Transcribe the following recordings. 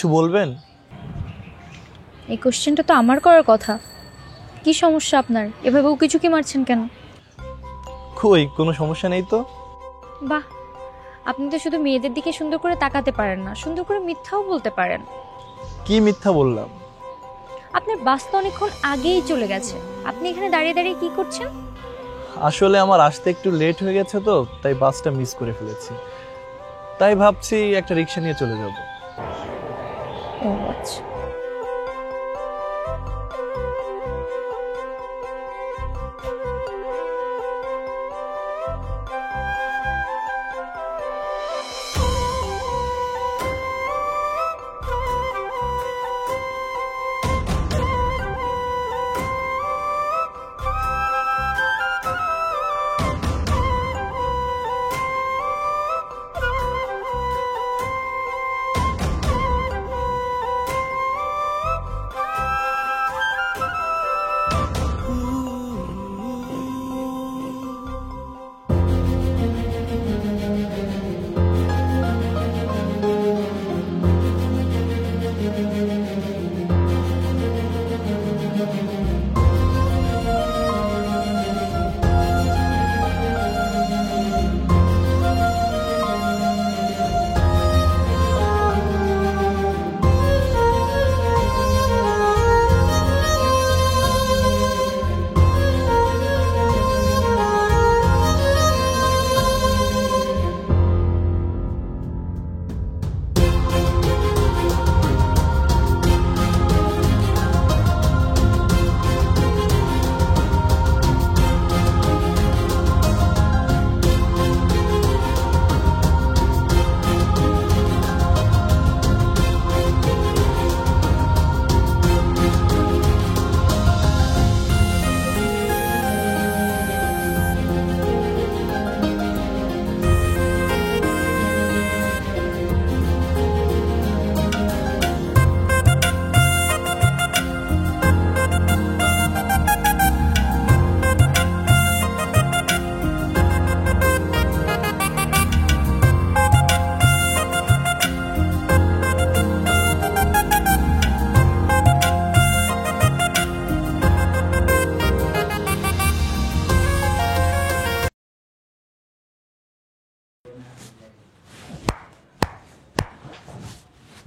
কিছু বলবেন? এই কোশ্চেনটা তো আমার করার কথা। কি সমস্যা আপনার? এভাবে কিছু কি মারছেন কেন? কই, কোনো সমস্যা নেই তো। বাহ, আপনি তো শুধু মেয়েদের দিকে সুন্দর করে তাকাতে পারেন না, সুন্দর করে মিথ্যাও বলতে পারেন। কি মিথ্যা বললাম? আপনার বাস তো অনেকক্ষণ আগেই চলে গেছে, আপনি এখানে দাঁড়িয়ে দাঁড়িয়ে কি করছেন? আসলে আমার আসতে একটু লেট হয়ে গেছে তো, তাই বাসটা মিস করে ফেলেছি। তাই ভাবছি একটা রিক্সা নিয়ে চলে যাব। ও আচ্ছা।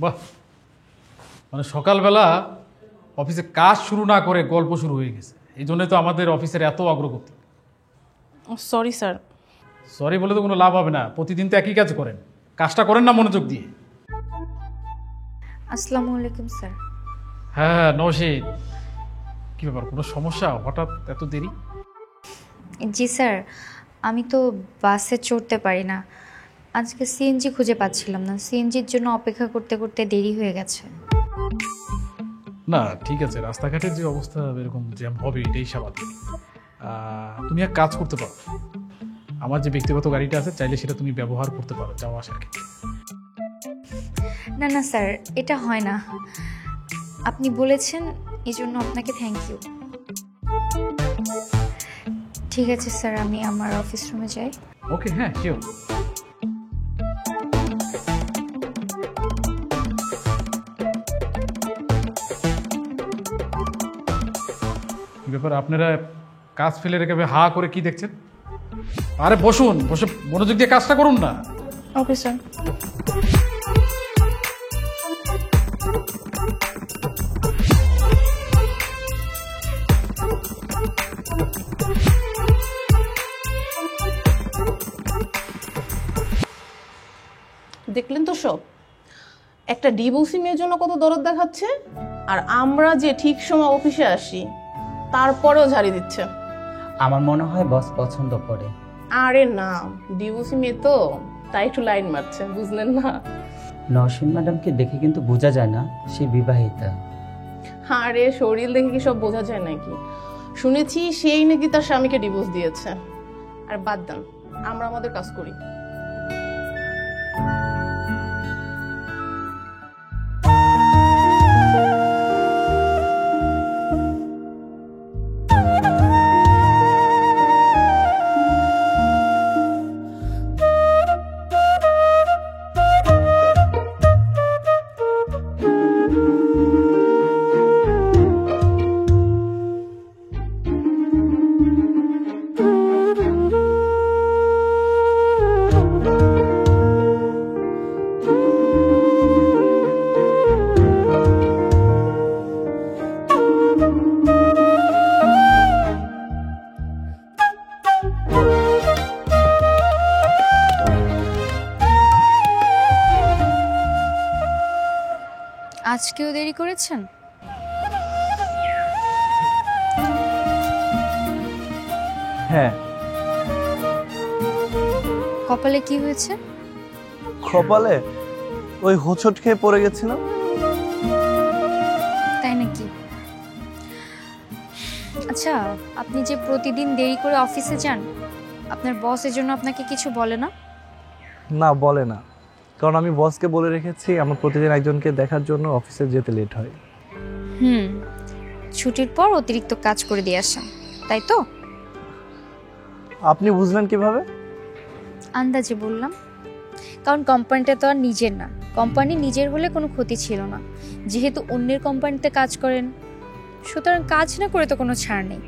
বাহ, মানে সকালবেলা অফিসে কাজ শুরু না করে গল্প শুরু হয়ে গেছে। এই জন্যই তো আমাদের অফিসের এত অগ্রগতি। Sorry sir. সরি বলে তো কোনো লাভ হবে না, প্রতিদিন তো একই কাজ করেন, কাজটা করেন না মনোযোগ দিয়ে। আসসালামু আলাইকুম স্যার। হ্যাঁ হ্যাঁ, নওশীন, কী ব্যাপার, কোনো সমস্যা? হঠাৎ এত দেরি? জি স্যার, আমি তো বাসে চড়তে পারি না, আজকে সিএনজি খুঁজে পাচ্ছিলাম না, সিএনজির জন্য অপেক্ষা করতে করতে দেরি হয়ে গেছে। না ঠিক আছে, রাস্তাঘাটের যে অবস্থা এরকম জ্যাম হবে এটাই স্বাভাবিক। তুমি এক কাজ করতে পারো, আমার যে ব্যক্তিগত গাড়িটা আছে চাইলে সেটা তুমি ব্যবহার করতে পারো যাওয়া আসার ক্ষেত্রে। না না স্যার, এটা হয় না, আপনি বলেছেন এই জন্য আপনাকে থ্যাংক ইউ। ঠিক আছে স্যার, আমি আমার অফিস রুমে যাই। ওকে, হ্যাঁ শিওর। ব্যাপার, আপনারা কাজ ফেলে রেখে হা করে কি দেখছেন? আরে বসুন, বসে মনোযোগ দিয়ে কাজটা করুন না। Okay sir. দেখলেন তো সব, একটা ডিভোর্সি মেয়ের জন্য কত দরদ দেখাচ্ছে, আর আমরা যে ঠিক সময় অফিসে আসি তারপরেও ঝাড়ি দিচ্ছে। আমার মনে হয় বস পছন্দ করে। আরে না, ডিভোর্সি মেয়ে তো, তাই একটু লাইন মারছে, বুঝলেন না? নওশীন ম্যাডামকে দেখে কিন্তু বোঝা যায় না সে বিবাহিতা। আরে শরীর দেখে কি সব বোঝা যায় নাকি? শুনেছি সেই নাকি তার স্বামীকে ডিভোর্স দিয়েছে। আর বাদ দেন, আমরা আমাদের কাজ করি। আজকেও দেরি করেছেন? হ্যাঁ। কপালে কি হয়েছে? কপালে ওই হোঁচট খেয়ে পড়ে গেছিলাম। তাই নাকি? আচ্ছা, আপনি যে প্রতিদিন দেরি করে অফিসে যান, আপনার বস এর জন্য আপনাকে কিছু বলে না? না, বলে না, কারণ আমি বসকে বলে রেখেছি আমার প্রতিদিন একজনকে দেখার জন্য অফিসে যেতে লেট হয়। ছুটির পর অতিরিক্ত কাজ করে দিয়ে আসেন, তাই তো? আপনি বুঝলেন কিভাবে? আন্দাজে বললাম, কারণ কোম্পানিটা তো আর নিজের না। কোম্পানি নিজের হলে কোনো ক্ষতি ছিল না, যেহেতু অন্যের কোম্পানিতে কাজ করেন, সুতরাং কাজ না করে তো কোনো ছাড় নেই।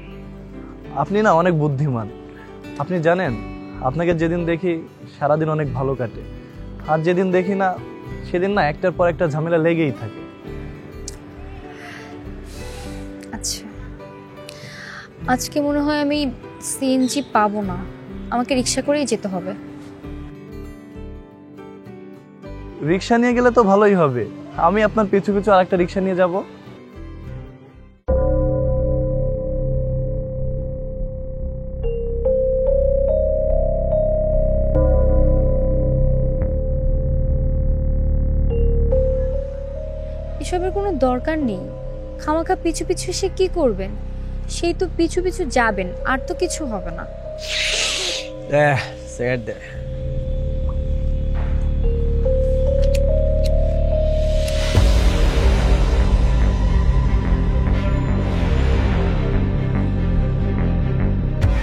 আপনি না অনেক বুদ্ধিমান। আপনি জানেন, আপনাকে যেদিন দেখি সারাদিন অনেক ভালো কাটে, আর যেদিন দেখি না সেদিন না একটার পর একটা ঝামেলা লেগেই থাকে। আচ্ছা, আজকে মনে হয় আমি সিএনজি পাবো না, আমাকে রিক্সা করেই যেতে হবে। রিক্সা নিয়ে গেলে তো ভালোই হবে, আমি আপনার পিছু পিছু আরেকটা রিক্সা নিয়ে যাব। এসবের কোনো দরকার নেই, খামাখা পিছু পিছু এসে কি করবেন? সেই তো পিছু পিছু যাবেন, আর তো কিছু হবে না।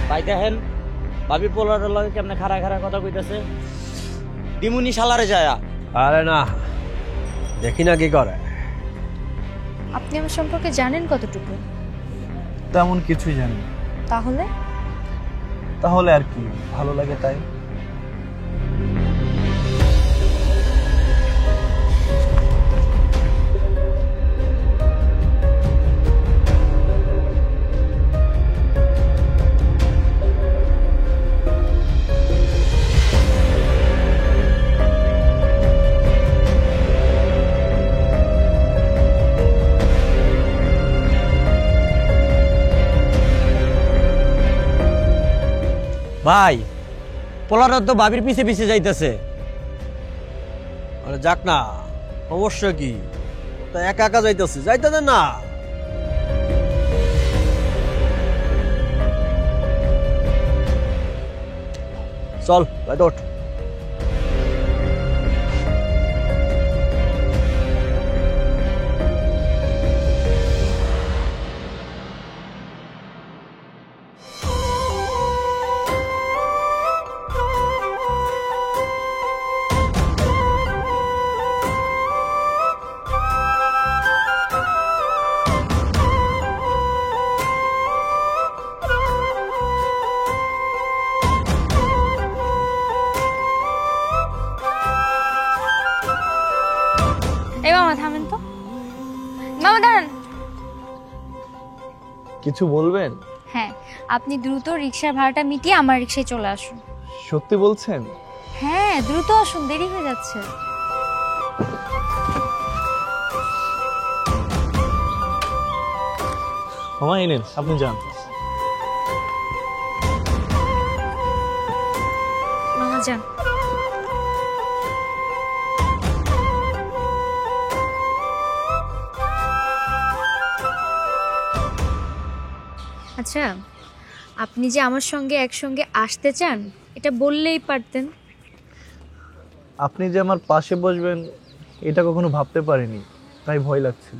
তাই দেখেন ভাবি পোলারের লগে কেমনে খাড়া খাড়া কথা কইতাছে। দিমুনি শালারে যায়া। আরে না, দেখি না কি করে। আপনি আমার সম্পর্কে জানেন কতটুকু? তেমন কিছুই জানি না। তাহলে তাহলে আর কি, ভালো লাগে তাই। ভাই পোলাটা তো ভাবির পিছে পিছে যাইতেছে। আরে যাক না, সমস্যা কি? তা একা একা যাইতেছে, যাইতে দেন না। চল ভাই, ওঠ। এই মামা থামেন তো, মামা দাঁড়ান। কিছু বলবেন? হ্যাঁ, আপনি দ্রুত রিক্সার ভাড়াটা মিটিয়ে আমার রিক্সায় চলে আসুন। সত্যি বলছেন? হ্যাঁ, দ্রুত আসুন, দেরি হয়ে যাচ্ছে। মামা এই নেন, আপনি যান। মামা যান। আচ্ছা, আপনি যে আমার সঙ্গে একসঙ্গে আসতে চান এটা বললেই পারতেন। আপনি যে আমার পাশে বসবেন এটা কখনো ভাবতে পারিনি, তাই ভয় লাগছিল।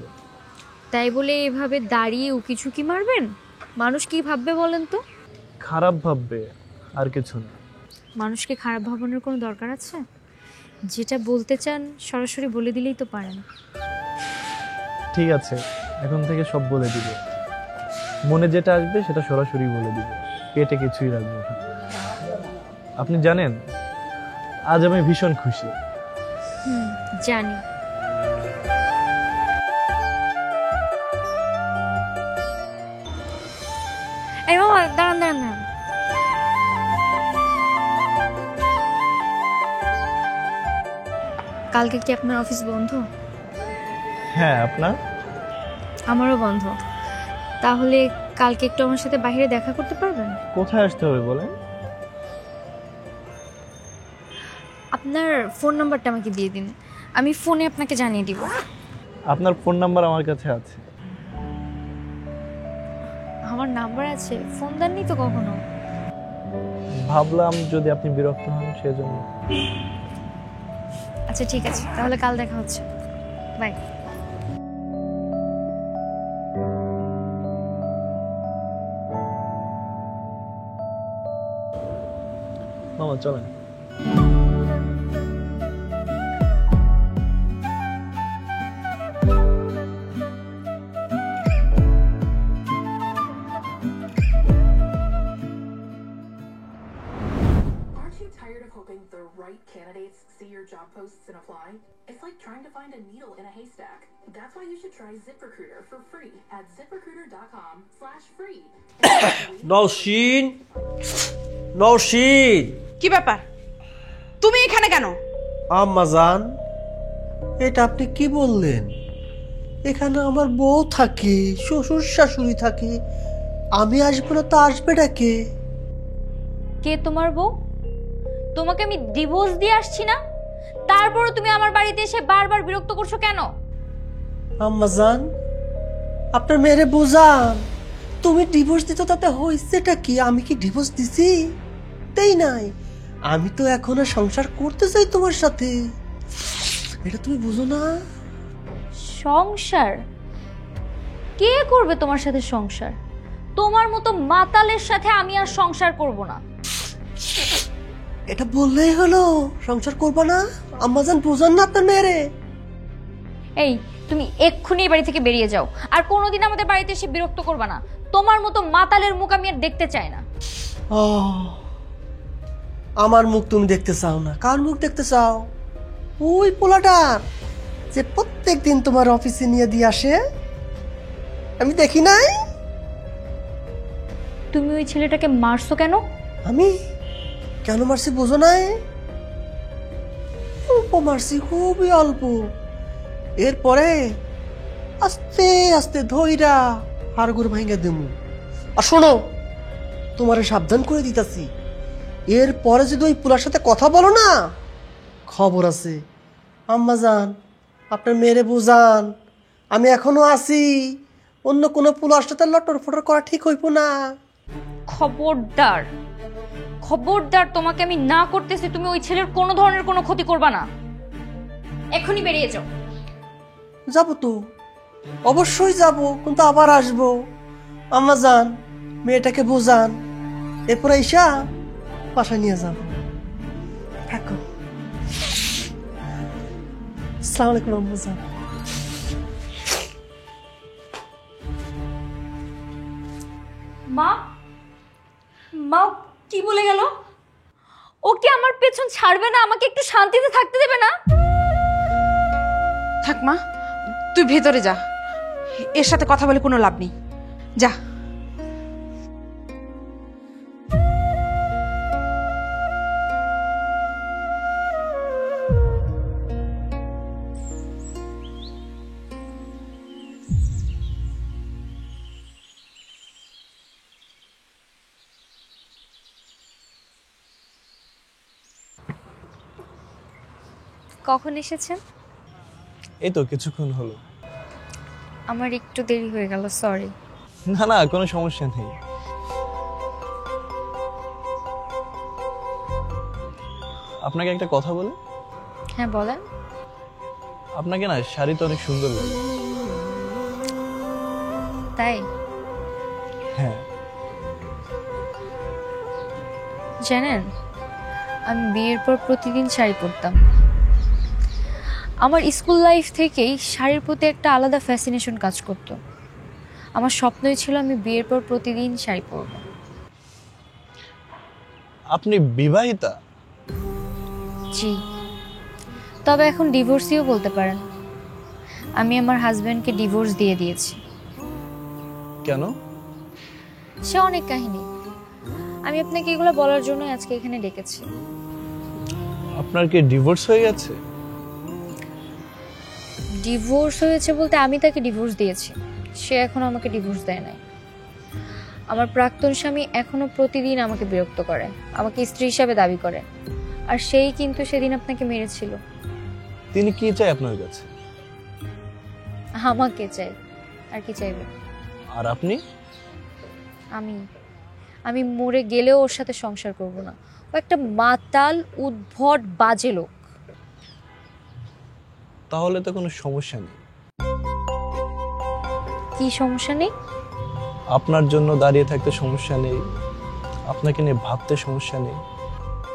তাই বলে এভাবে দাঁড়িয়ে উকিঝুঁকি মারবেন? মানুষ কি ভাববে বলেন তো? খারাপ ভাববে, আর কিছু না। মানুষকে খারাপ ভাবানোর কোনো দরকার আছে? যেটা বলতে চান সরাসরি বলে দিলেই তো পারেন। ঠিক আছে, এখন থেকে সব বলে দিব। মনে যেটা আসবে সেটা সরাসরি বলে দিব, পেটে কিছুই রাখবো না। আপনি জানেন, আজ আমি ভীষণ খুশি। জানি। এই মামা দাঁড়ান দাঁড়ান দাঁড়ান। কালকে কি আপনার অফিস বন্ধ? হ্যাঁ, আপনার? আমারও বন্ধ। তাহলে কালকে একটু আমার সাথে বাইরে দেখা করতে পারবেন? কোথায় আসতে হবে বলেন? আপনার ফোন নাম্বারটা আমাকে দিয়ে দিন, আমি ফোনে আপনাকে জানিয়ে দিব। আপনার ফোন নাম্বার আমার কাছে আছে। আমার নাম্বার আছে, ফোন দেননি তো কখনো। ভাবলাম যদি আপনি বিরক্ত হন সেজন্য। আচ্ছা ঠিক আছে, তাহলে কাল দেখা হচ্ছে। বাই। মামা চলেন। Aren't you tired of hoping the right candidates see your job posts and apply? It's like trying to find a needle in a haystack. That's why you should try ZipRecruiter for free at ziprecruiter.com/free. Nowshin, Nowshin, কি ব্যাপার, তুমি এখানে কেন? আম্মাজান, এটা আপনি কি বললেন? এখানে আমার বউ থাকে, শ্বশুর শাশুড়ি থাকে, আমি আসবো না তো আসবে ডাকে? কে তোমার বউ? তোমাকে আমি ডিভোর্স দিয়ে আসছি না, তারপরে তুমি আমার বাড়িতে এসে বারবার বিরক্ত করছো কেন? আম্মাজান, আপনার মেয়েরে বুঝান, তুমি ডিভোর্স দিত তাতে হয়েছেটা কি? আমি কি ডিভোর্স দিছি? তাই নাই, আমি তো এখনো সংসার করতে চাই তোমার সাথে, এটা তুমি বুঝো না? সংসার? কে করবে তোমার সাথে সংসার? তোমার মতো মাতালের সাথে আমি আর সংসার করব না। এটা বললেই হলো, সংসার করবা না? আম্মাজান বুঝান না আপনার মেয়েরে। এই তুমি এক্ষুনি এই বাড়ি থেকে বেরিয়ে যাও, আর কোনোদিন আমাদের বাড়িতে এসে বিরক্ত করবা না। তোমার মতো মাতালের মুখ আমি আর দেখতে চাই না। আমার মুখ তুমি দেখতে চাও না? কার মুখ দেখতে চাও? ওই পোলাটার যে প্রত্যেক দিন তোমার অফিসে নিয়ে দিয়ে আসে, আমি দেখি নাই? তুমি ওই ছেলেটাকে মারছো কেন? আমি কেন মারছি বোঝো নাই? অল্প মারছি, খুবই অল্প। এরপরে আস্তে আস্তে ধইরা হাড়গোড় ভাঙে দেবো। আর শোনো, তোমারে সাবধান করে দিতাছি, এরপরে যদি ওই পুলার সাথে কথা বলো না, খবর আছে। আম্মাজান, আপনার মেয়েরে বুঝান, আমি এখনো আছি, অন্য কোনো পুলার সাথে লটর ফটর করা ঠিক হইব না। খবরদার, খবরদার, তোমাকে আমি না করতেছি, তুমি ওই ছেলের কোনো ধরনের কোনো ক্ষতি করবা না। এখনই বেরিয়ে যাও। যাবো তো, অবশ্যই যাব, কিন্তু আবার আসবো। আম্মাজান, মেয়েটাকে বোঝান, এরপরে ঈশা বাসায় নিয়ে যাব। থাকো। আসসালামু আলাইকুম আম্মাজান। মা, মা কি বলে গেল? ও কি আমার পেছন ছাড়বে না? আমাকে একটু শান্তিতে থাকতে দেবে না? থাক মা, তুই ভেতরে যা, এর সাথে কথা বলে কোনো লাভ নেই, যা। কখন এসেছেন? এই তো কিছুক্ষণ হলো। আমার একটু দেরি হয়ে গেল, সরি। না না, কোনো সমস্যা নেই। আপনাকে একটা কথা বলি? হ্যাঁ বলেন। আপনাকে না শাড়িতে অনেক সুন্দর লাগে। তাই? হ্যাঁ। জানেন, আমি বিয়ের পর প্রতিদিন শাড়ি পরতাম। আমার স্কুল লাইফ থেকেই শাড়ির প্রতি একটা আলাদা ফ্যাসিনেশন কাজ করত। আমার স্বপ্নই ছিল আমি বিয়ের পর প্রতিদিন শাড়ি পরব। আপনি বিবাহিতা? জি, তবে এখন ডিভোর্সিও বলতে পারেন। আমি আমার হাজব্যান্ডকে ডিভোর্স দিয়ে দিয়েছি। কেন? সে অনেক কাহিনী, আমি আপনাকে এগুলো বলার জন্য আজকে এখানে ডেকেছি। আপনার কি ডিভোর্স হয়ে গেছে? ডিভোর্স হয়েছে বলতে আমি তাকে ডিভোর্স দিয়েছি, সে এখনো আমাকে ডিভোর্স দেয় নাই। আমার প্রাক্তন স্বামী এখনো প্রতিদিন আমাকে বিরক্ত করে, আমাকে স্ত্রী হিসাবে দাবি করে, আর সেই কিন্তু সেদিন আপনাকে মেরেছিল। তিনি কি চায় আপনার কাছে? আমাকে চাই, আর কি চাইবে? আর আপনি? আমি মরে গেলেও ওর সাথে সংসার করব না। ও একটা মাতাল, উদ্ভট, বাজে লোক। তাহলে তো কোনো সমস্যা নেই। কি সমস্যা নেই? আপনার জন্য দাঁড়িয়ে থাকতে সমস্যা নেই, আপনাকে নিয়ে ভাবতে সমস্যা নেই।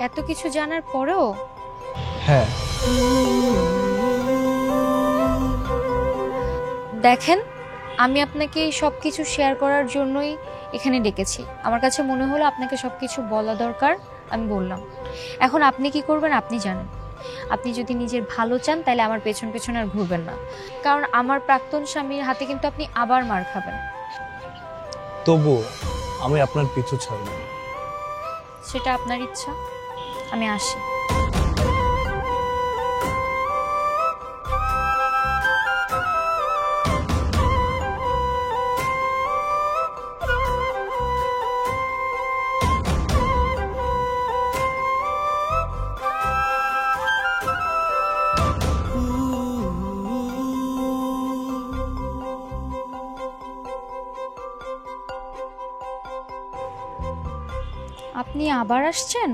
এত কিছু জানার পরেও? হ্যাঁ। দেখেন, আমি আপনাকে সব কিছু শেয়ার করার জন্যই এখানে ডেকেছি। আমার কাছে মনে হলো আপনাকে সব কিছু বলা দরকার, আমি বললাম। এখন আপনি কি করবেন আপনি জানেন। আপনি যদি নিজের ভালো চান তাহলে আমার পেছন পেছন আর ঘুরবেন না, কারণ আমার প্রাক্তন স্বামীর হাতে কিন্তু আপনি আবার মার খাবেন। তবু আমি আপনার পিছু ছাড়ব না। সেটা আপনার ইচ্ছা, আমি আসি। আপনি আবার আসছেন?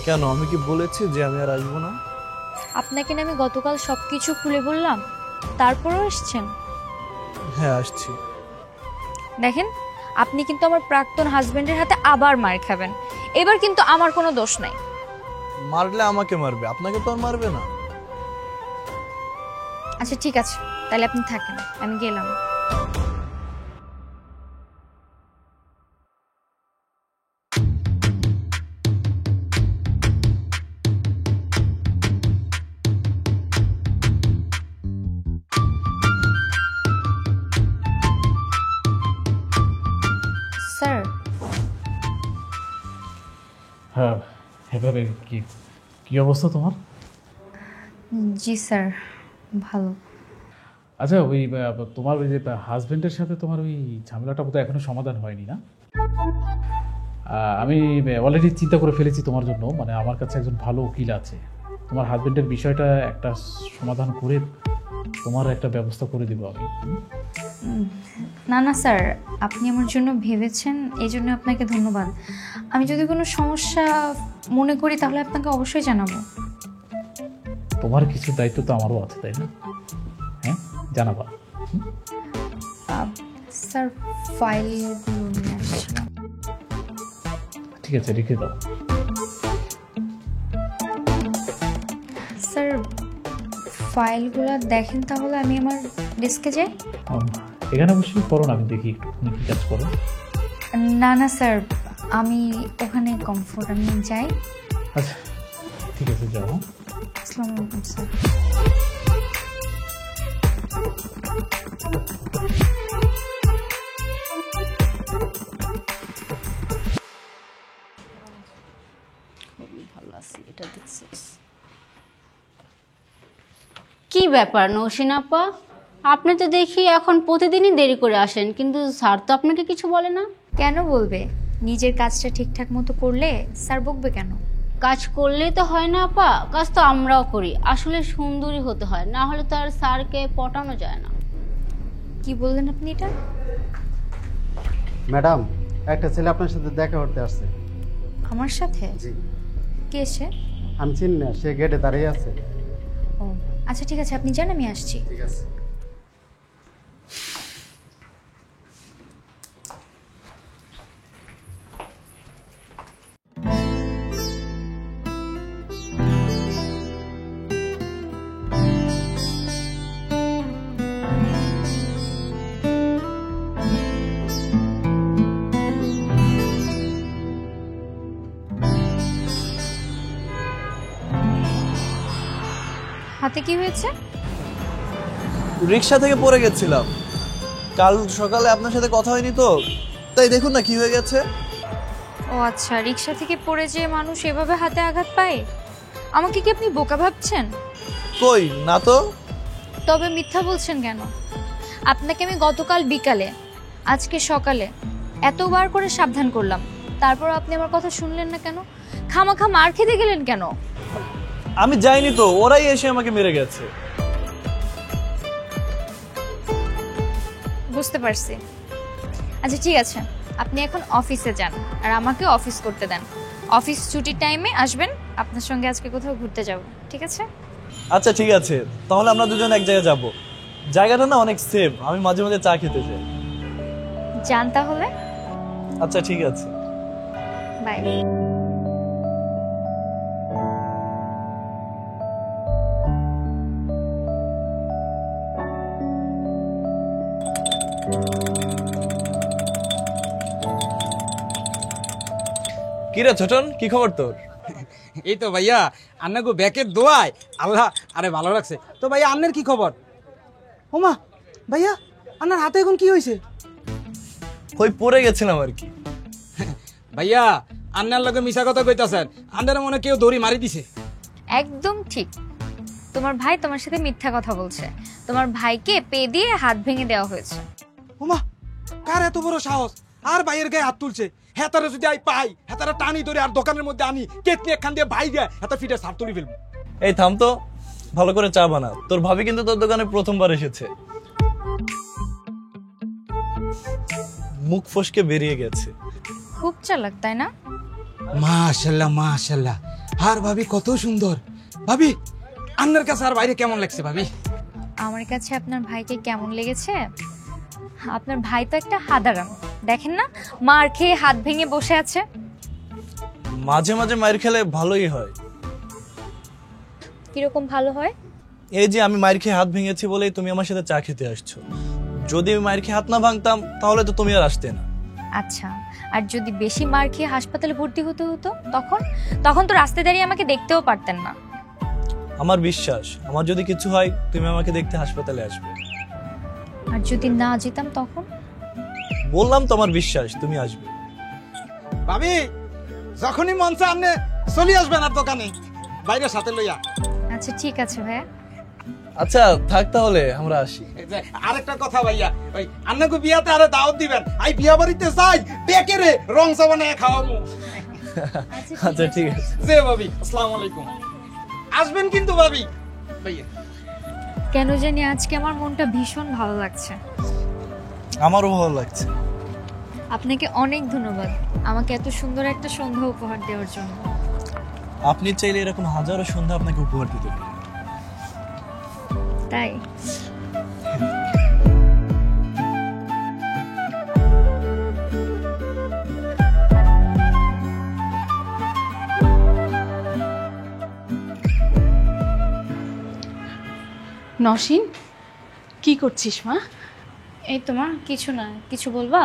কেন, আমি কি বলেছি যে আমি আর আসবো না? আপনাকে না আমি গতকাল সবকিছু খুলে বললাম, তারপরও আসছেন? হ্যাঁ, আসছি। দেখেন, আপনি কিন্তু আমার প্রাক্তন হাজবেন্ডের হাতে আবার মার খাবেন। এবার কিন্তু আমার কোনো দোষ নাই। মারলে আমাকে মারবে, আপনাকে তো আর মারবে না। আচ্ছা ঠিক আছে, তাহলে আপনি থাকেন, আমি গেলাম। স্যার, হ্যাঁ, এভাবে কি কি অবস্থা তোমার? জি স্যার, ভালো। আচ্ছা, ওই তোমার ওই যে হাজবেন্ডের সাথে তোমার ওই ঝামেলাটা বোধহয় এখনো সমাধান হয়নি না? আমি অলরেডি চিন্তা করে ফেলেছি তোমার জন্য, মানে আমার কাছে একজন ভালো উকিল আছে। তোমার হাজবেন্ডের বিষয়টা একটা সমাধান করে তোমার একটা ব্যবস্থা করে দিব আমি। না না স্যার, আপনি আমার জন্য ভেবেছেন, এই জন্য আপনাকে ধন্যবাদ। আমি যদি কোনো সমস্যা মনে করি তাহলে আপনাকে অবশ্যই জানাবো। তোমার কিছু দায়িত্ব তো আমারও আছে, তাই না? হ্যাঁ, জানাবা। স্যার, ফাইলগুলো নিয়ে আসছিলাম। ঠিক আছে, রেখে দাও। স্যার, ফাইলগুলো দেখেন, তাহলে আমি আমার ডেস্কে যাই। এখানে অবশ্যই করো না, আমি দেখি একটু কি কাজ করো। না না স্যার, আমি ওখানে কমফোর্ট, আমি যাই। আচ্ছা ঠিক আছে, যাও। আসসালামু আলাইকুম স্যার। কি ব্যাপার নৌসিন আপা, আপনি তো দেখি এখন প্রতিদিনই দেরি করে আসেন, কিন্তু স্যার তো আপনাকে কিছু বলে না। কেন বলবে? নিজের কাজটা ঠিকঠাক মতো করলে স্যার বকবে কেন? কাজ করলেই তো হয় না আপা, কাজ তো আমরাও করি। আসলে সুন্দরী হতে হয়, না হলে তো আর স্যারকে পটানো যায় না। কি বললেন আপনি এটা? ম্যাডাম, একটা ছেলে আপনার সাথে দেখা করতে আসছে। আমার সাথে? জি। কে সে? আমি চিনি না, সে গেটে দাঁড়িয়ে আছে। ও আচ্ছা ঠিক আছে, আপনি যান, আমি আসছি। ঠিক আছে। হাতে কি হয়েছে? রিক্সা থেকে পড়ে গেছিলাম কাল সকালে, আপনার সাথে কথা হয়নি তো, তাই দেখুন না কি হয়ে গেছে। ও আচ্ছা, রিক্সা থেকে পড়ে যে মানুষ এভাবে হাতে আঘাত পায়? আমাকে কি আপনি বোকা ভাবছেন? কই না তো, তবে মিথ্যা বলছেন কেন? আপনাকে আমি গতকাল বিকালে, আজকে সকালে এতবার করে সাবধান করলাম, তারপর আপনি আমার কথা শুনলেন না কেন? খামাখা মার খেতে গেলেন কেন? আমি যাইনি তো, ওরাই এসে আমাকে মেরে গেছে। বুঝতে পারছি। আচ্ছা ঠিক আছে, আপনি এখন অফিসে যান আর আমাকে অফিস করতে দেন। অফিস ছুটির টাইমে আসবেন, আপনার সঙ্গে আজকে কোথাও ঘুরতে যাব, ঠিক আছে? আচ্ছা ঠিক আছে, তাহলে আমরা দুজন এক জায়গায় যাব। জায়গাটা না অনেক সেফ, আমি মাঝে মাঝে চা খেতে যাই। যান তাহলে। আচ্ছা ঠিক আছে, বাই। কিরে ছোটন, কি খবর তোর? এই তো ভাইয়া, আন্নাগো ব্যাকের দোয়ায় আল্লাহ আরে ভালো লাগছে। তো ভাইয়া আন্নের কি খবর? ওমা ভাইয়া, আন্নার হাতে এখন কি হয়েছে? ওই পড়ে গেছিলাম আর কি। ভাইয়া আন্নার লগে মিশা কথা কইতাছেন, আন্নার মনে কেউ দড়ি মারি দিছে। একদম ঠিক, তোমার ভাই তোমার সাথে মিথ্যা কথা বলছে। তোমার ভাইকে পে দিয়ে হাত ভেঙে দেওয়া হয়েছে। ওমা, কার এত বড় সাহস আর ভাইয়ের গায়ে হাত তুলছে? হেতারে যদি আই পাই, হেতারা টানি ধরে আর দোকানের মধ্যে আনি কেটনি একখান দিয়ে ভাই দেয়, হেতা ফিটে সার তুলি ফেলবো। এই থাম তো, ভালো করে চা বানা। তোর ভাবি কিন্তু তোর দোকানে প্রথমবার এসেছে। মুখ ফসকে বেরিয়ে গেছে। খুব চালাক তাই না? মাশাআল্লাহ মাশাআল্লাহ, আর ভাবি কত সুন্দর। ভাবি আন্নার কাছে আর বাইরে কেমন লাগছে ভাবি? আমার কাছে আপনার ভাইকে কেমন লেগেছে? আপনার ভাই তো একটা হাদারাম, দেখেন না মার খেয়ে হাত ভেঙে বসে আছে। মাঝে মাঝে মায়ের খেলে ভালোই হয়। কিরকম ভালো হয়? এই যে আমি মায়ের খেয়ে হাত ভেঙেছি বলেই তুমি আমার সাথে চা খেতে আসছো। যদি আমি মায়ের খেয়ে হাত না ভাঙতাম তাহলে তো তুমি আর আসতে না। আচ্ছা, আর যদি বেশি মার খেয়ে হাসপাতালে ভর্তি হতে হতো তখন? তখন তো রাস্তায় দাঁড়িয়ে আমাকে দেখতেও পারতেন না। আমার বিশ্বাস, আমার যদি কিছু হয় তুমি আমাকে দেখতে হাসপাতালে আসবে। আর যদি না যেতাম তখন? বললাম তো আমার বিশ্বাস, তুমি আসবে। ভাবি যখনই মন চায় আপনি চলে আসবেন আর দোকানে, বাইরে সাথে লইয়া। আচ্ছা ঠিক আছে ভাইয়া। আচ্ছা থাক তাহলে, আমরা আসি। আরেকটা কথা ভাইয়া, ওই আন্নাকে বিয়াতে আরে দাওয়াত দিবেন। আই বিয়া বাড়িতে যাই বেকেরে রং চা বানায় খাওয়াবো। আচ্ছা ঠিক আছে। জে ভাবি, আসসালামু আলাইকুম। আসবেন কিন্তু ভাবি। ভাইয়া কেন জানি আজকে আমার মনটা ভীষণ ভালো লাগছে। আমারও ভালো লাগছে। আপনাকে অনেক ধন্যবাদ আমাকে এত সুন্দর একটা সন্ধ্যা উপহার দেওয়ার জন্য। আপনি চাইলে এরকম হাজারো সন্ধ্যা আপনাকে উপহার দিতে পারি। তাই? নসীন, কি করছিস মা? এই তোমার কিছু না, কিছু বলবা?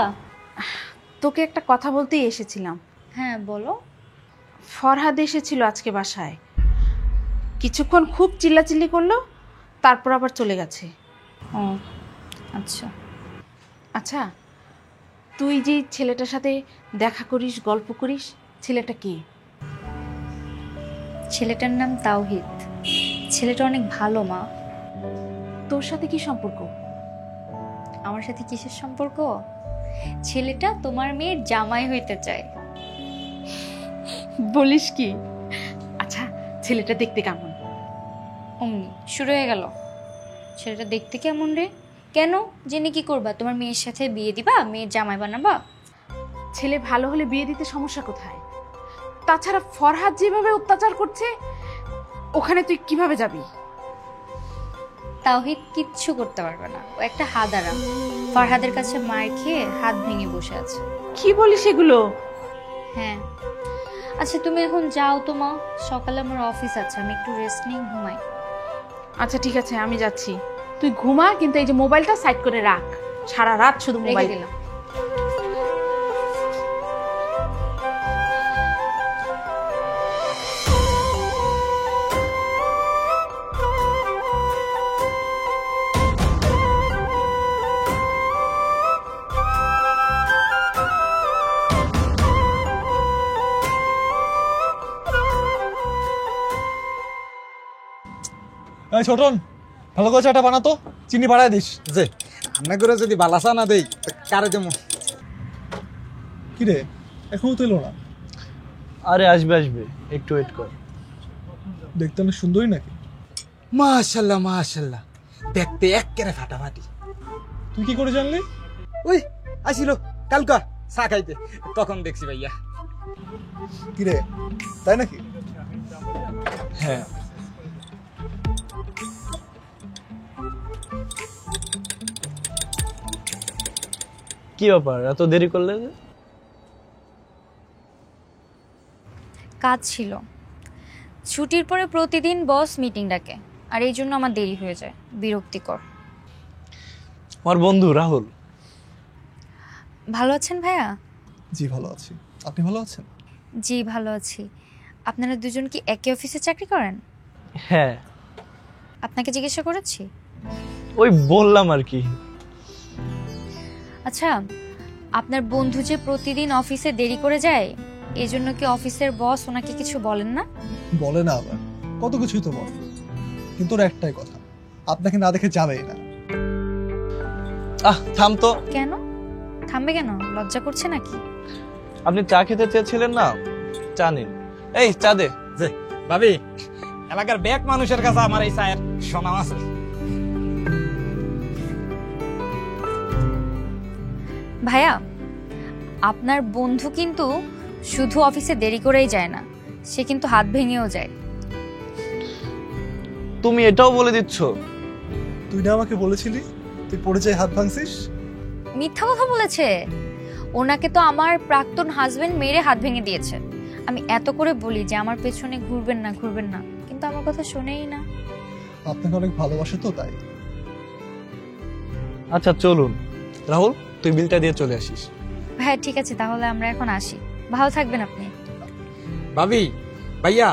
তোকে একটা কথা বলতেই এসেছিলাম। হ্যাঁ বলো। ফরহাদ এসেছিল আজকে বাসায়, কিছুক্ষণ খুব চিল্লাচিল্লি করলো, তারপর আবার চলে গেছে। ও আচ্ছা। আচ্ছা, তুই যে ছেলেটার সাথে দেখা করিস, গল্প করিস, ছেলেটা কে? ছেলেটার নাম তাওহিদ। ছেলেটা অনেক ভালো মা। তোর সাথে কি সম্পর্ক? আমার সাথে কিসের সম্পর্ক? ছেলেটা তোমার মেয়ের জামাই হইতে চায়। বলিস কি? আচ্ছা, ছেলেটা দেখতে কেমন? অমনি শুরু হয়ে গেল। ছেলেটা দেখতে কেমন রে? কেন জেনে কি করবা? তোমার মেয়ের সাথে বিয়ে দিবা? মেয়ের জামাই বানাবা? ছেলে ভালো হলে বিয়ে দিতে সমস্যা কোথায়? তাছাড়া ফরহাদ যেভাবে অত্যাচার করছে, ওখানে তুই কিভাবে যাবি? তাওহিদ কিচ্ছু করতে পারবে না, ও একটা হাদারাম। ফরহাদের কাছে মার খেয়ে হাত ভেঙে বসে আছে। কি বলিস এগুলো? হ্যাঁ। আচ্ছা তুমি এখন যাও তো মা, সকালে আমার অফিস আছে, আমি একটু রেস্ট নিয়ে ঘুমাই। আচ্ছা ঠিক আছে, আমি যাচ্ছি। তুই ঘুমা, কিন্তু এই যে মোবাইলটা সাইড করে রাখ, সারা রাত শুধু রেখে মোবাইল। দিলাম। এই ছোটন, ভালো করে চাটা বানাতো, চিনি বাড়ায় দিস। যে রান্না করে যদি বালাসা না দেই তো কারে দেবো? কি রে, এখনো তো এলো না? আরে আসবে আসবে, একটু ওয়েট কর। দেখতে অনেক সুন্দরী নাকি? মাশাল্লাহ মাশাল্লাহ, দেখতে একেবারে ফাটাফাটি। তুই কি করে জানলি? ওই আসিল কালকা চা খাইতে, তখন দেখছি ভাইয়া। কি রে, তাই নাকি? হ্যাঁ। কি ব্যাপার, এত দেরি করলে যে? কাজ ছিল। ছুটির পরে প্রতিদিন বস মিটিং ডাকে, আর এই জন্য আমার দেরি হয়ে যায়। বিরক্তিকর। আমার বন্ধু রাহুল। ভালো আছেন ভাইয়া? জি ভালো আছি, আপনি ভালো আছেন? জি ভালো আছি। আপনারা দুজন কি একই অফিসে চাকরি করেন? হ্যাঁ। আপনাকে জিজ্ঞাসা করেছি? ওই বললাম আর কি। আচ্ছা, আপনার বন্ধু যে প্রতিদিন অফিসে দেরি করে যায়, এই জন্য কি অফিসের বস ওনাকে কিছু বলেন না? বলে না, আবার কত কিছুই তো বলে, কিন্তু ওর একটাই কথা, আপনাকে না দেখে যাবেই না। থাম তো। কেন থামবে? কেন লজ্জা করছে নাকি? আপনি চা খেতে চেয়েছিলেন না, চা নিন। এই চা দে। যে ভাবি, এলাকার ব্যাক মানুষের কাছে আমার এই চায়ের শোনা আছে। ভাইয়া, আপনার বন্ধু কিন্তু শুধু অফিসে দেরি করেই যায় না, সে কিন্তু হাত ভেঙেও যায়। তুমি এটাও বলে দিচ্ছ? তুই না আমাকে বলেছিলি তুই পড়ে যাই হাত ভাঙছিস? মিথ্যা কথা বলেছে। ওনাকে তো আমার প্রাক্তন হাজবেন্ড মেরে হাত ভেঙে দিয়েছে। আমি এত করে বলি যে আমার পেছনে ঘুরবেন না ঘুরবেন না, কিন্তু আমার কথা শোনেই না। আপনাকে অনেক ভালোবাসে তো তাই। আচ্ছা চলুন রাহুল, তুই বিলটা দিয়ে চলে আসিস। ভাই ঠিক আছে, তাহলে আমরা এখন আসি। ভালো থাকবেন আপনি। ভাবি ভাইয়া,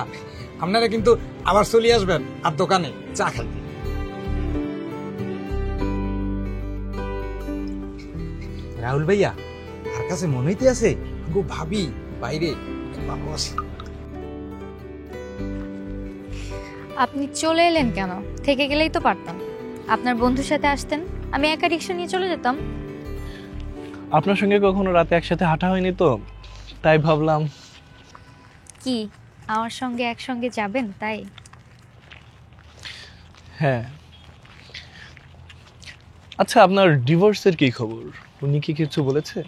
আপনারা কিন্তু আবার চলে আসবেন আর দোকানে চা খাইতে। রাহুল ভাইয়া, আর কাছে মনে হইতে আছে গো ভাবি বাইরে ভালোবাসি। আপনি চলে এলেন কেন? থেকে গেলেই তো পারতাম। আপনার বন্ধুর সাথে আসতেন, আমি একা রিক্সা নিয়ে চলে যেতাম। আপনার সঙ্গে কখনো রাতে একসাথে হাঁটা হয়নি তো, তাই ভাবলাম। কি আমার সঙ্গে একসঙ্গে যাবেন তাই? হ্যাঁ। আচ্ছা, আপনার ডিভোর্সের কি খবর? উনি কি কিছু বলেছে?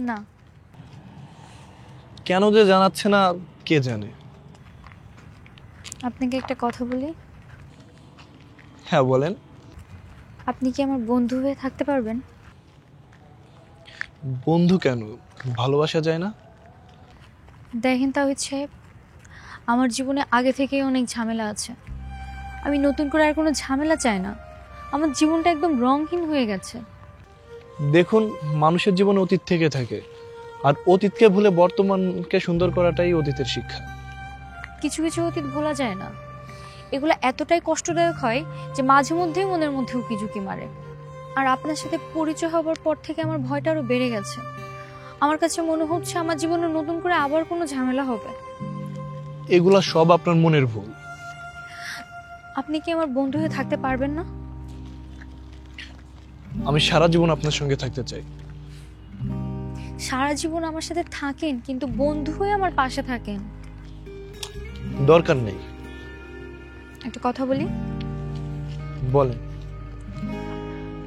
না। কেন যে জানাচ্ছে না কে জানে। আপনাকে একটা কথা বলি। হ্যাঁ বলেন। আপনি কি আমার বন্ধু হয়ে থাকতে পারবেন? বন্ধু কেন, ভালোবাসা যায় না? দেখেন তাওহিদ সাহেব, আমার জীবনে আগে থেকেই অনেক ঝামেলা আছে। আমি নতুন করে আর কোনো ঝামেলা চাই না। আমার জীবনটা একদম রঙহীন হয়ে গেছে। দেখুন, মানুষের জীবনে অতীত থেকে থাকে, আর অতীতকে ভুলে বর্তমানকে সুন্দর করাটাই অতীতের শিক্ষা। কিছু কিছু অতীত ভোলা যায় না। এগুলো এতটাই কষ্টদায়ক হয় যে মাঝে মধ্যেই মনের মধ্যে উকিঝুঁকি মারে। আর আপনার সাথে পরিচয় হওয়ার পর থেকে আমার ভয়টা আরো বেড়ে গেছে। আমার কাছে মনে হচ্ছে আমার জীবনে নতুন করে আবার কোনো ঝামেলা হবে। এগুলা সব আপনার মনের ভুল। আপনি কি আমার বন্ধু হয়ে থাকতে পারবেন না? আমি সারা জীবন আপনার সঙ্গে থাকতে চাই। সারা জীবন আমার সাথে থাকেন, কিন্তু বন্ধু হয়ে আমার পাশে থাকেন। দরকার নেই। একটা কথা বলি। বলেন।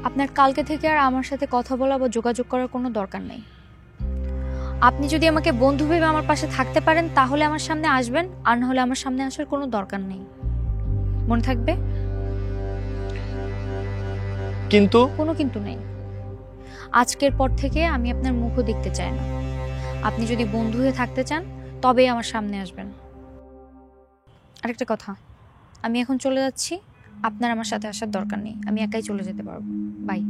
আপনার কালকে থেকে আর আমার সাথে কথা বলা বা যোগাযোগ করার কোনো দরকার নেই। আপনি যদি আমাকে বন্ধু ভেবে আমার পাশে থাকতে পারেন তাহলে আমার সামনে আসবেন, আর না হলে আমার সামনে আসার কোনো দরকার নেই। মনে থাকবে? কিন্তু? কোনো কিন্তু নেই। আজকের পর থেকে আমি আপনার মুখও দেখতে চাই না। আপনি যদি বন্ধু হয়ে থাকতে চান তবেই আমার সামনে আসবেন। আরেকটা কথা, আমি এখন চলে যাচ্ছি। আপনার আমার সাথে আসার দরকার নেই, আমি একাই চলে যেতে পারবো। বাই।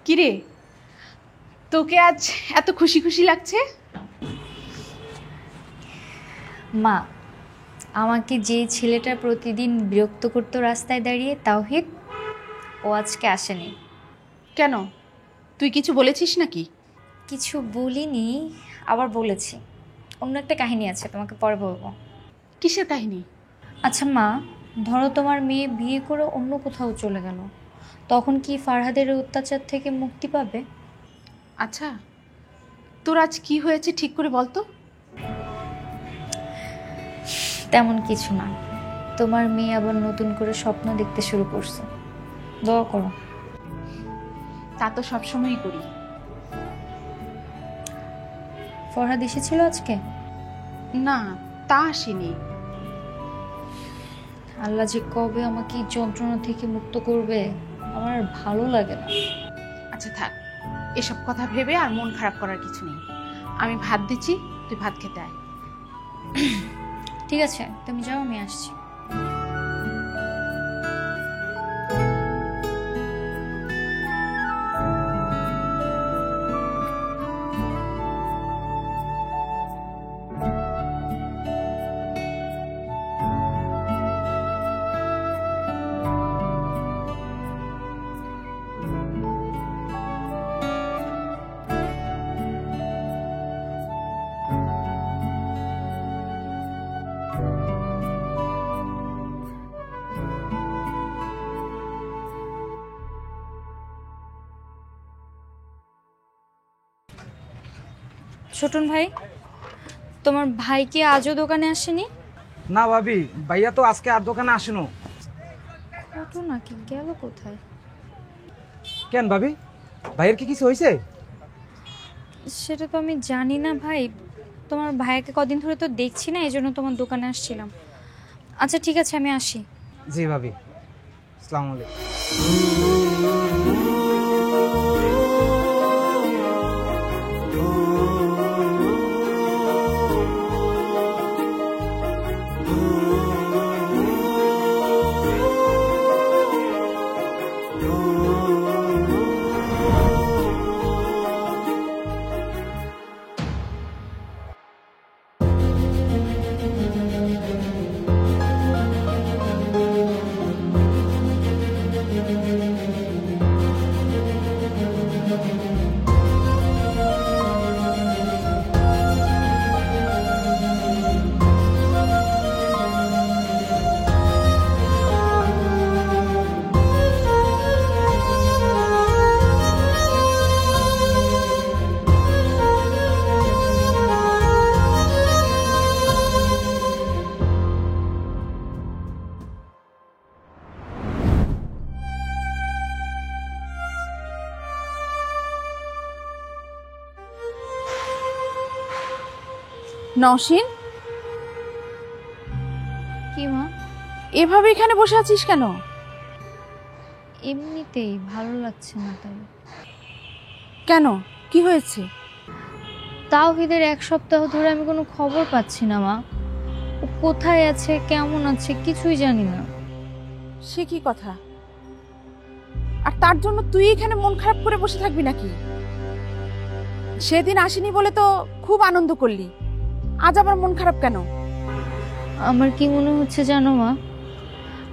কিরে, তোকে আজ এত খুশি খুশি লাগছে? মা, আমাকে যে ছেলেটা প্রতিদিন বিরক্ত করতো রাস্তায় দাঁড়িয়ে, তাওহিদ, ও আজকে আসেনি। কেন, তুই কিছু বলেছিস নাকি? কিছু বলিনি, আবার বলেছি। অন্য একটা কাহিনী আছে, তোমাকে পরে বলবো। কিসের কাহিনী? আচ্ছা মা, ধরো তোমার মেয়ে বিয়ে করে অন্য কোথাও চলে গেল, তখন কি ফারহাদের অত্যাচার থেকে মুক্তি পাবে? আচ্ছা, তোর আজ কি হয়েছে ঠিক করে বলতো। তেমন কিছু না, তোমার মেয়ে আবার নতুন করে স্বপ্ন দেখতে শুরু করছে, দোয়া করো। তা তো সবসময়ই করি। ফরহাদ এসেছিল আজকে? না, তা আসেনি। আল্লাহ যে কবে আমাকে এই যন্ত্রণা থেকে মুক্ত করবে, আমার আর ভালো লাগে না। আচ্ছা থাক, এসব কথা ভেবে আর মন খারাপ করার কিছু নেই। আমি ভাত দিচ্ছি, তুই ভাত খেতে আয়। ঠিক আছে, তুমি যাও, আমি আসছি। ছোটন ভাই, তোমার ভাই কি আজও দোকানে আসেনি? না ভাবি, ভাইয়া তো আজকে আর দোকানে আসেনো। কত নাকি গেল কোথায়? কেন ভাবি, ভাইয়ের কি কিছু হয়েছে? সেটা তো আমি জানি না ভাই, তোমার ভাইয়াকে কদিন ধরে তো দেখছি না, এই জন্য তোমার দোকানে আসছিলাম। আচ্ছা ঠিক আছে, আমি আসি। জি ভাবি, আসসালামু আলাইকুম। নওশিন, কি মা, এভাবে এখানে বসে আছিস কেন? এমনিতেই ভালো লাগছে না তাই। কেন, কি হয়েছে? তাওহিদের 1 সপ্তাহ ধরে আমি কোনো খবর পাচ্ছি না মা। ও কোথায় আছে, কেমন আছে, কিছুই জানি না। সে কি কথা? আর তার জন্য তুই এখানে মন খারাপ করে বসে থাকবি নাকি? সেদিন আসেনি বলে তো খুব আনন্দ করলি, আজ আবার মন খারাপ কেন? আমার কি মনে হচ্ছে জানো মা,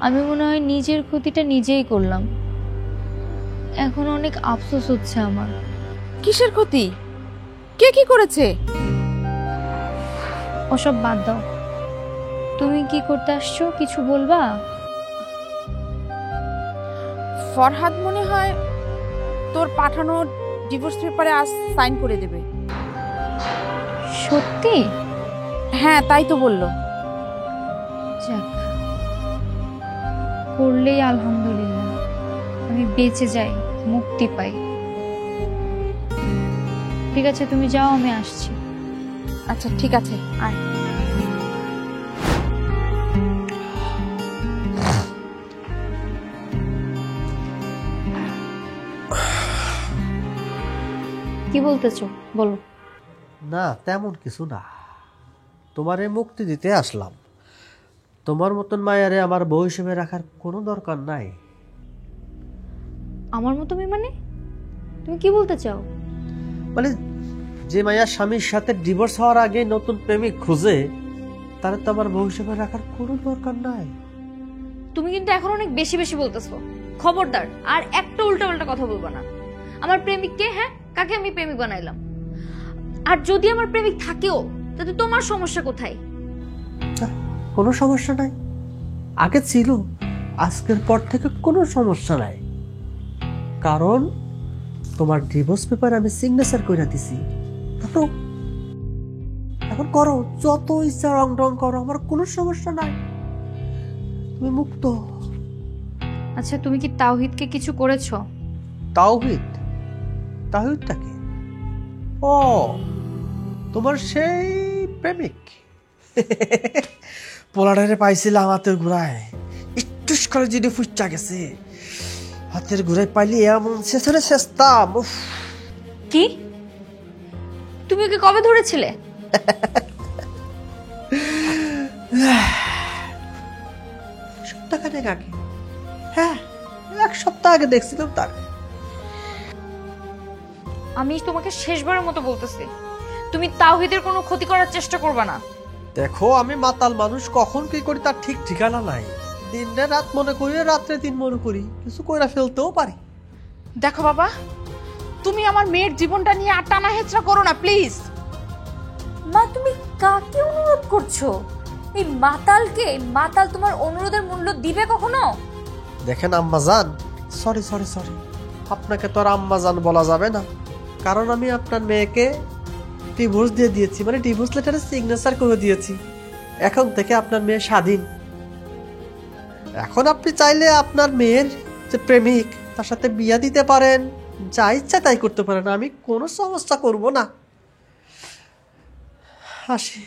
আমি মনে হয় নিজের ক্ষতিটা নিজেই করলাম। এখন অনেক আফসোস হচ্ছে আমার। কিসের ক্ষতি? কে কি করেছে? ওসব বাদ দাও, তুমি কি করতে আসছো, কিছু বলবা? ফরহাদ মনে হয় তোর পাঠানো ডিভোর্স পেপারে আজ সাইন করে দেবে। সত্যি? হ্যাঁ, তাই তো বললো। যাক, করলেই আলহামদুলিল্লাহ, আমি বেঁচে যাই, মুক্তি পাই। ঠিক আছে, তুমি যাও, আমি আসছি। আচ্ছা ঠিক আছে, আয়। কি বলতেছো, বলো। না তেমন কিছু না, তোমারে মুক্তি দিতে আসলাম। তোমার মতন মায়ারে আমার বউ হিসেবে রাখার কোনো দরকার নাই। আমার মতো মেয়ে মানে? তুমি কি বলতে চাও? মানে যে মায়া স্বামীর সাথে ডিভোর্স হওয়ার আগে নতুন প্রেমিক খুঁজে, তারা তো আমার বউ হিসেবে রাখার কোনো দরকার নাই। তুমি কিন্তু এখন অনেক বেশি বেশি বলতেছো। খবরদার, আর একটা উল্টাপাল্টা কথা বলবো না। আমার প্রেমিক কে? হ্যাঁ, কাকে আমি প্রেমিক বানাইলাম? আর যদি আমার প্রেমিক থাকেও, তাতে তোমার সমস্যা কোথায়? কোনো সমস্যা নাই, আগে ছিল, আজকের পর থেকে কোনো সমস্যা নাই। কারণ তোমার ডিভোর্স পেপার আমি সিগনেচার করে দিছি। ধরো, এখন করো, যত ইচ্ছা রং রং করো, আমার কোনো সমস্যা নাই, তুমি মুক্ত। আচ্ছা, তুমি কি তাওহিদকে কিছু করেছো? তাওহিদ? তাওহিদটাকে? ও, তোমার সেই প্রেমিক। পোলাডারে পাইছিলাম হাতের ঘুরায়, ইটুস করে জিডি ফুচ্চা গেছে। হাতের ঘুরায় পাইলে এমন শেষে শেষতাম। কি? তুমি ওকে কবে ধরেছিলে? সপ্তাহখানেক আগে। হ্যাঁ, 1 সপ্তাহ আগে দেখছিলাম তার। আমি তোমাকে শেষবারের মতো বলতেছি, তুমি তাওহিদের কোনো ক্ষতি করার চেষ্টা করবে না। দেখো, আমি মাতাল মানুষ, কখন কি করি তার ঠিক ঠিকানা নাই। দিনে রাত মনে করি, রাত্রে দিন মনে করি, কিছু কইরা ফেলতেও পারি। দেখো বাবা, তুমি আমার মেয়ের জীবনটা নিয়ে আর টানা হেচড়া করো না প্লিজ। মা, তুমি কাকে অনুরোধ করছো? এই মাতালকে? মাতাল তোমার অনুরোধের মূল্য দিবে কখনো? দেখেন আম্মাজান, সরি সরি সরি, আপনাকে তো আর আম্মাজান বলা যাবে না, কারণ আমি আপনার মেয়েকে ডিভোর্স দিয়ে দিয়েছি, মানে ডিভোর্স লেটারে সিগনেচার করে দিয়েছি। এখন থেকে আপনার মেয়ে স্বাধীন। এখন আপনি চাইলে আপনার মেয়ের যে প্রেমিক, তার সাথে বিয়া দিতে পারেন, যা ইচ্ছা তাই করতে পারেন, আমি কোনো সমস্যা করব না। আসি।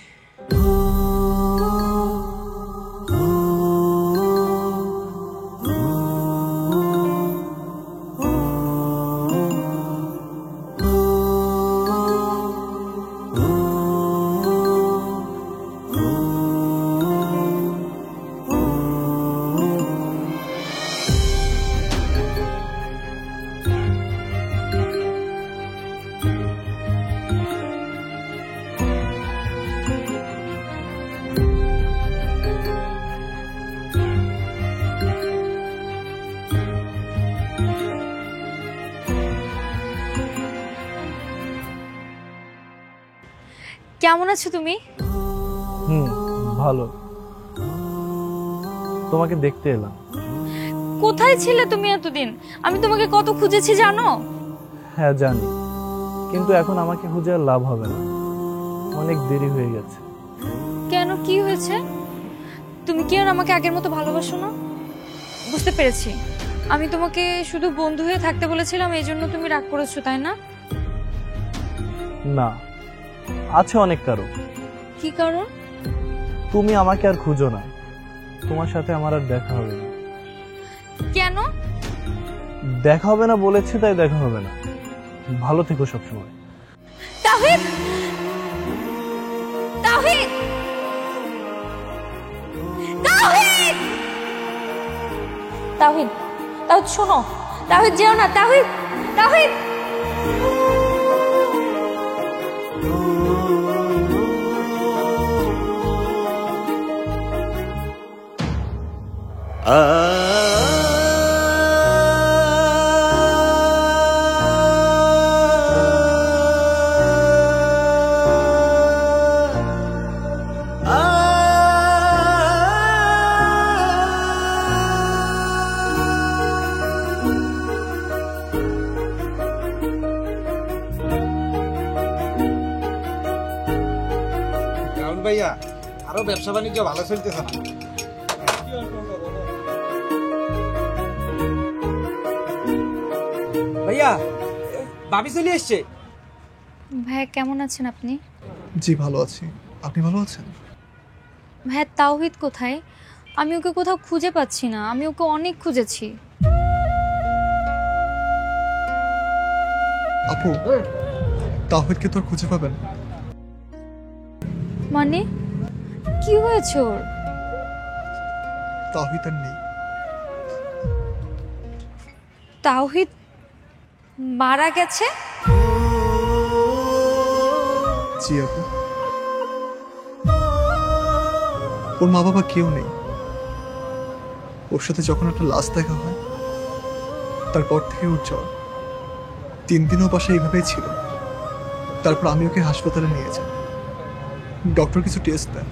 কেমন আছো তুমি? ভালো। তোমাকে দেখতে এলাম। কোথায় ছিলে তুমি এতদিন? আমি তোমাকে কত খুঁজেছি জানো? হ্যাঁ জানি, কিন্তু এখন আমাকে খুঁজে আর লাভ হবে না, অনেক দেরি হয়ে গেছে। কেন, কি হয়েছে? তুমি কি আর আমাকে আগের মতো ভালোবাসো না? বুঝতে পেরেছি, আমি তোমাকে শুধু বন্ধু হয়ে থাকতে বলেছিলাম, এই জন্য তুমি রাগ করেছো, তাই না? না, আছে অনেক কারণ। কি কারণ? তুমি আমাকে আর খুঁজো না, তোমার সাথে আমার আর দেখা হবে না। কেন দেখা হবে না বলেছি, তাই দেখা হবে না। ভালো থেকো সবসময়। তাওহিদ, তাওহিদ, তাওহিদ, তাওহিদ, তাওহিদ শোনো, তাওহিদ যেও না, তাওহিদ, তাওহিদ। ভাইয়া, আরো ব্যবসা বাণিজ্য ভালো চলতেছে না? ভাইয়া, ভাবি চলে এসছে। ভাইয়া কেমন আছেন আপনি? জি ভালো আছি, আপনি ভালো আছেন? ভাইয়া তাওহিদ কোথায়? আমি ওকে কোথাও খুঁজে পাচ্ছি না, আমি ওকে অনেক খুঁজেছি। আপু, তাওহিদকে তো আর খুঁজে পাবেন? মানে কি হয়েছে ওর? তাওহিদ আর নেই। তাওহিদ মারা গেছে? জি আপু, ওর মা বাবা কেউ নেই। ওর সাথে যখন একটা লাশ দেখা হয় তারপর থেকে ওর জ্বর, 3 দিনও বাসায় এইভাবেই ছিল। তারপর আমি ওকে হাসপাতালে নিয়ে যাই। ডক্টর কিছু টেস্ট দেন,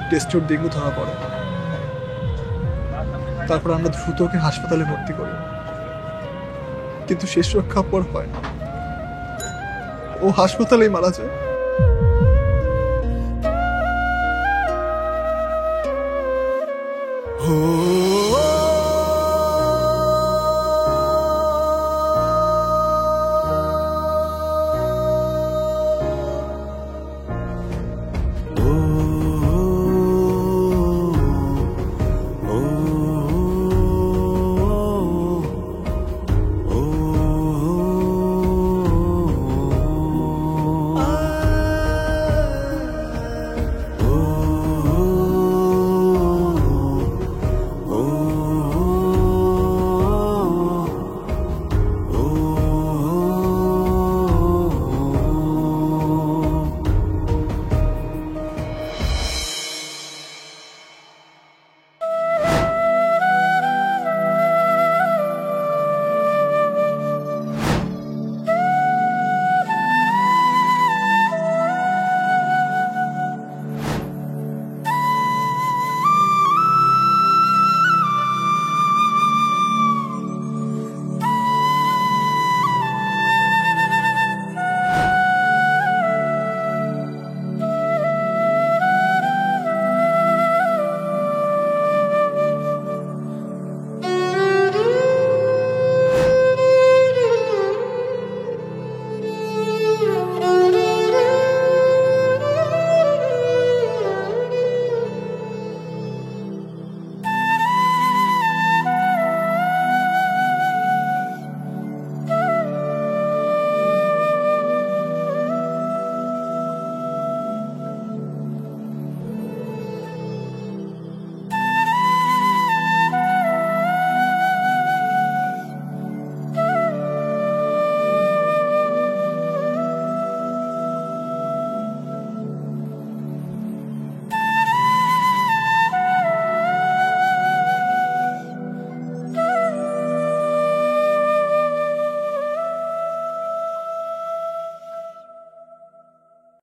টেস্টে ওর ডেঙ্গু ধরা পড়ে। তারপর আমরা দ্রুত ওকে হাসপাতালে ভর্তি করি, কিন্তু শেষ রক্ষা পর হয় না, ও হাসপাতালেই মারা যায়। हो